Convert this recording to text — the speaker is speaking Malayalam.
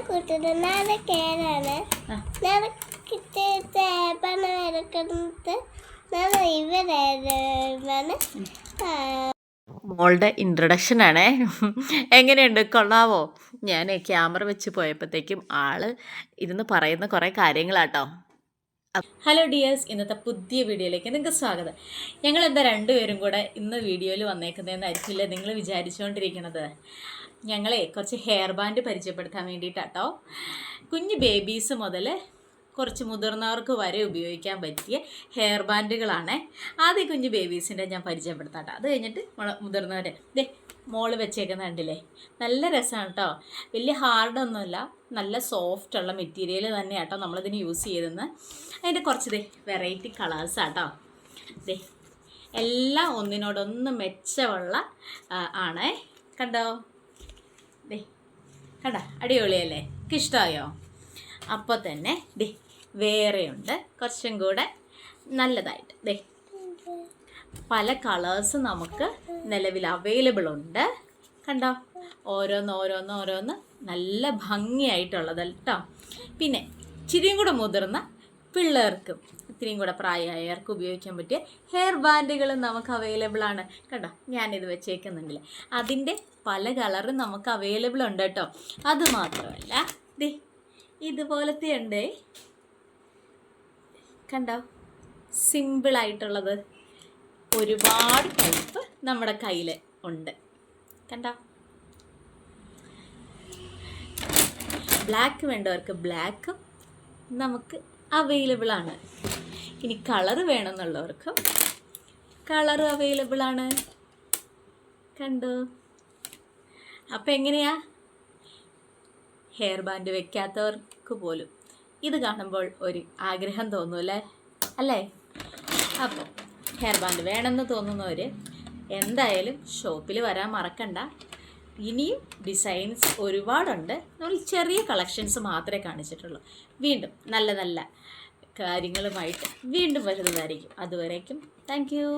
കൂട്ടുന്നത് നാളെ കേറാണ് നാളെ പണം എടുക്കുന്നത് നാളെ ഇവരാണ് മോളുടെ ഇൻട്രൊഡക്ഷൻ ആണേ. എങ്ങനെയുണ്ട്, കൊള്ളാവോ? ഞാൻ ക്യാമറ വെച്ച് പോയപ്പോഴത്തേക്കും ആള് ഇരുന്ന് പറയുന്ന കുറേ കാര്യങ്ങളാട്ടോ. ഹലോ ഡിയേഴ്സ്, ഇന്നത്തെ പുതിയ വീഡിയോയിലേക്ക് നിങ്ങൾക്ക് സ്വാഗതം. ഞങ്ങളെന്താ രണ്ടുപേരും കൂടെ ഇന്ന് വീഡിയോയിൽ വന്നേക്കുന്നതെന്നായിരിക്കില്ല നിങ്ങൾ വിചാരിച്ചുകൊണ്ടിരിക്കുന്നത്. ഞങ്ങളെ കുറച്ച് ഹെയർ ബാൻഡ് പരിചയപ്പെടുത്താൻ വേണ്ടിയിട്ടാട്ടോ. കുഞ്ഞ് ബേബീസ് മുതൽ കുറച്ച് മുതിർന്നവർക്ക് വരെ ഉപയോഗിക്കാൻ പറ്റിയ ഹെയർ ബാൻഡുകളാണ്. ആദ്യം കുഞ്ഞ് ബേബീസിൻ്റെ ഞാൻ പരിചയപ്പെടുത്താട്ടോ. അത് കഴിഞ്ഞിട്ട് മുതിർന്നവരെ മോള് വെച്ചേക്കുന്ന കണ്ടില്ലേ, നല്ല രസമാണ് കേട്ടോ. വലിയ ഹാർഡൊന്നുമില്ല, നല്ല സോഫ്റ്റുള്ള മെറ്റീരിയൽ തന്നെയാണ് കേട്ടോ നമ്മളിതിന് യൂസ് ചെയ്തെന്ന്. അതിൻ്റെ കുറച്ച് വെറൈറ്റി കളേഴ്സാട്ടോ. എല്ലാം ഒന്നിനോടൊന്ന് മെച്ചമുള്ള ആണേ. കണ്ടോ, കണ്ട അടിപൊളിയല്ലേ, എനിക്ക് ഇഷ്ടമായോ? അപ്പോൾ തന്നെ വേറെയുണ്ട് കുറച്ചും കൂടെ നല്ലതായിട്ട്. പല കളേഴ്സ് നമുക്ക് നിലവിൽ അവൈലബിൾ ഉണ്ട്. കണ്ടോ, ഓരോന്ന് നല്ല ഭംഗിയായിട്ടുള്ളത് കേട്ടോ. പിന്നെ ഇച്ചിരിയും കൂടെ മുതിർന്ന പിള്ളേർക്കും ഇത്തിരിയും കൂടെ പ്രായമായവർക്ക് ഉപയോഗിക്കാൻ പറ്റിയ ഹെയർ ബാൻഡുകൾ നമുക്ക് അവൈലബിൾ ആണ്. കണ്ടോ, ഞാനിത് വെച്ചേക്കുന്നുണ്ടല്ലേ, അതിൻ്റെ പല കളറും നമുക്ക് അവൈലബിൾ ഉണ്ട് കേട്ടോ. അതുമാത്രമല്ല ഇതുപോലത്തെ ഉണ്ട്, കണ്ടോ, സിമ്പിളായിട്ടുള്ളത് ഒരുപാട് ടൈപ്പ് നമ്മുടെ കയ്യിൽ ഉണ്ട്. കണ്ടോ, ബ്ലാക്ക് വേണ്ടവർക്ക് ബ്ലാക്കും നമുക്ക് അവൈലബിൾ ആണ്. ഇനി കളറ് വേണമെന്നുള്ളവർക്കും കളറ് അവൈലബിൾ ആണ്. കണ്ടോ, അപ്പം എങ്ങനെയാ, ഹെയർ ബാൻഡ് വെക്കാത്തവർക്ക് പോലും ഇത് കാണുമ്പോൾ ഒരു ആഗ്രഹം തോന്നൂല്ലേ, അല്ലേ? അപ്പോൾ ഹെയർ ബാൻഡ് വേണമെന്ന് തോന്നുന്നവർ എന്തായാലും ഷോപ്പിൽ വരാൻ മറക്കണ്ട. ഇനിയും ഡിസൈൻസ് ഒരുപാടുണ്ട്. നമ്മൾ ചെറിയ കളക്ഷൻസ് മാത്രമേ കാണിച്ചിട്ടുള്ളൂ. വീണ്ടും നല്ല നല്ല കാര്യങ്ങളുമായിട്ട് വീണ്ടും വരുന്നതായിരിക്കും. അതുവരേക്കും താങ്ക് യു.